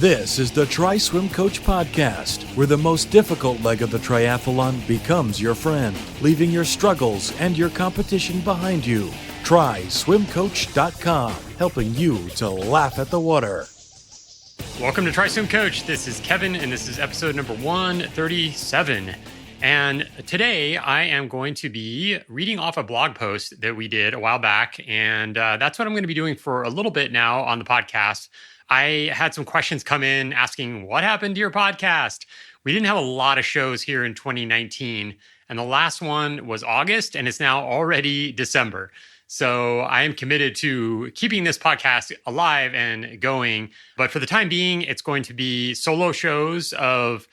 This is the TriSwimCoach podcast, where the most difficult leg of the triathlon becomes your friend, leaving your struggles and your competition behind you. TriSwimCoach.com, helping you to laugh at the water. Welcome to TriSwimCoach. This is Kevin, and this is episode number 137. And today I am going to be reading off a blog post that we did a while back, and that's what I'm going to be doing for a little bit now on the podcast. I had some questions come in asking, what happened to your podcast? We didn't have a lot of shows here in 2019, and the last one was August, and it's now already December. So I am committed to keeping this podcast alive and going. But for the time being, it's going to be solo shows of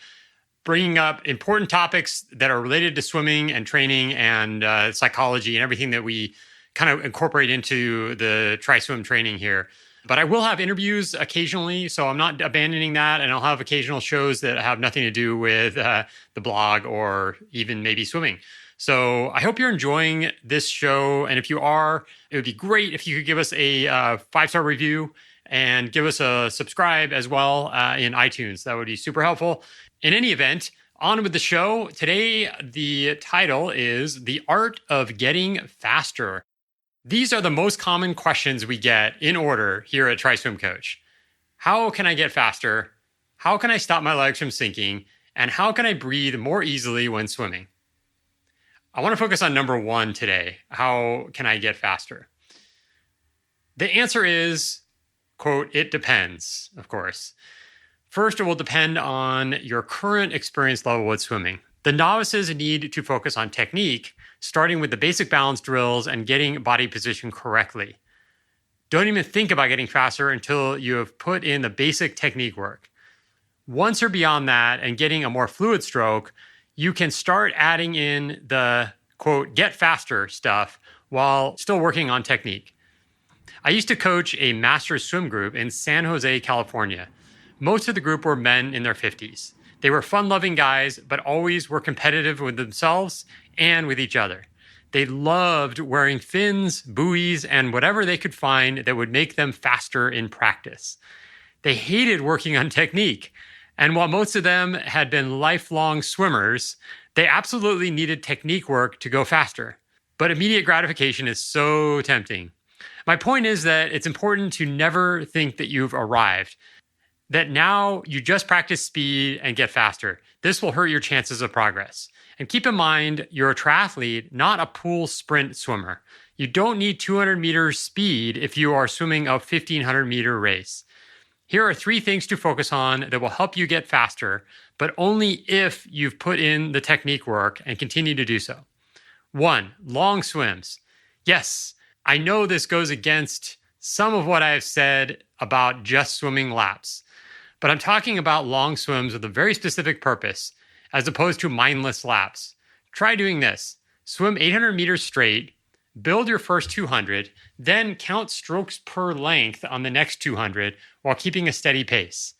bringing up important topics that are related to swimming and training and psychology and everything that we kind of incorporate into the TriSwim training here. But I will have interviews occasionally, so I'm not abandoning that. And I'll have occasional shows that have nothing to do with the blog or even maybe swimming. So I hope you're enjoying this show. And if you are, it would be great if you could give us a 5-star review and give us a subscribe as well in iTunes. That would be super helpful. In any event, on with the show. Today, the title is The Art of Getting Faster. These are the most common questions we get in order here at TriSwimCoach. How can I get faster? How can I stop my legs from sinking? And how can I breathe more easily when swimming? I want to focus on number one today. How can I get faster? The answer is, quote, it depends, of course. First, it will depend on your current experience level with swimming. The novices need to focus on technique, starting with the basic balance drills and getting body position correctly. Don't even think about getting faster until you have put in the basic technique work. Once you're beyond that and getting a more fluid stroke, you can start adding in the, quote, get faster stuff while still working on technique. I used to coach a master's swim group in San Jose, California. Most of the group were men in their 50s. They were fun-loving guys, but always were competitive with themselves and with each other. They loved wearing fins, buoys, and whatever they could find that would make them faster in practice. They hated working on technique. And while most of them had been lifelong swimmers, they absolutely needed technique work to go faster. But immediate gratification is so tempting. My point is that it's important to never think that you've arrived, that now you just practice speed and get faster. This will hurt your chances of progress. And keep in mind, you're a triathlete, not a pool sprint swimmer. You don't need 200 meters speed if you are swimming a 1,500 meter race. Here are 3 things to focus on that will help you get faster, but only if you've put in the technique work and continue to do so. 1, long swims. Yes, I know this goes against some of what I've said about just swimming laps, but I'm talking about long swims with a very specific purpose, as opposed to mindless laps. Try doing this. Swim 800 meters straight, build your first 200, then count strokes per length on the next 200 while keeping a steady pace.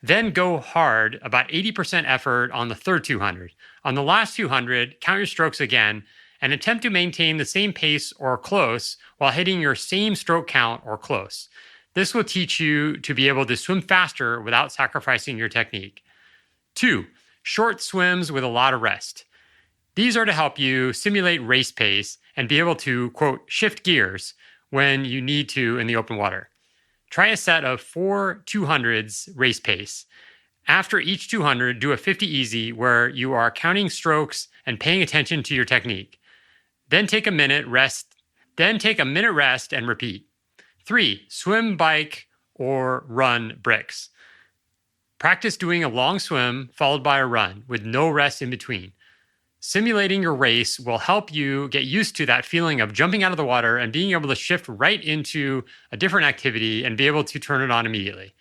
Then go hard, about 80% effort on the third 200. On the last 200, count your strokes again and attempt to maintain the same pace or close while hitting your same stroke count or close. This will teach you to be able to swim faster without sacrificing your technique. 2, short swims with a lot of rest. These are to help you simulate race pace and be able to, quote, shift gears when you need to in the open water. Try a set of 4 200s race pace. After each 200, do a 50 easy where you are counting strokes and paying attention to your technique. Then take a minute rest and repeat. 3, swim, bike, or run bricks. Practice doing a long swim followed by a run with no rest in between. Simulating your race will help you get used to that feeling of jumping out of the water and being able to shift right into a different activity and be able to turn it on immediately.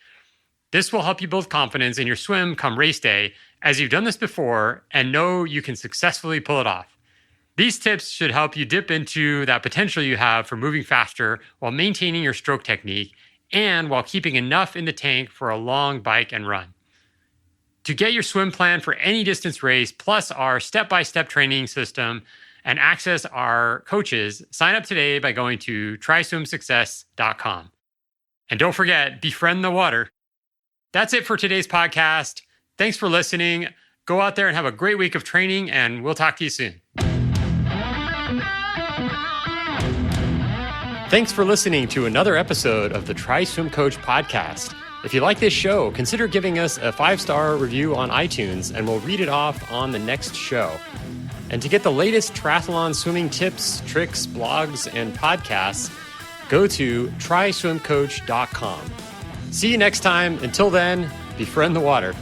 This will help you build confidence in your swim come race day, as you've done this before and know you can successfully pull it off. These tips should help you dip into that potential you have for moving faster while maintaining your stroke technique and while keeping enough in the tank for a long bike and run. To get your swim plan for any distance race, plus our step-by-step training system and access our coaches, sign up today by going to TriSwimSuccess.com. And don't forget, befriend the water. That's it for today's podcast. Thanks for listening. Go out there and have a great week of training, and we'll talk to you soon. Thanks for listening to another episode of the TriSwimCoach podcast. If you like this show, consider giving us a 5-star review on iTunes, and we'll read it off on the next show. And to get the latest triathlon swimming tips, tricks, blogs, and podcasts, go to TriSwimCoach.com. See you next time. Until then, befriend the water.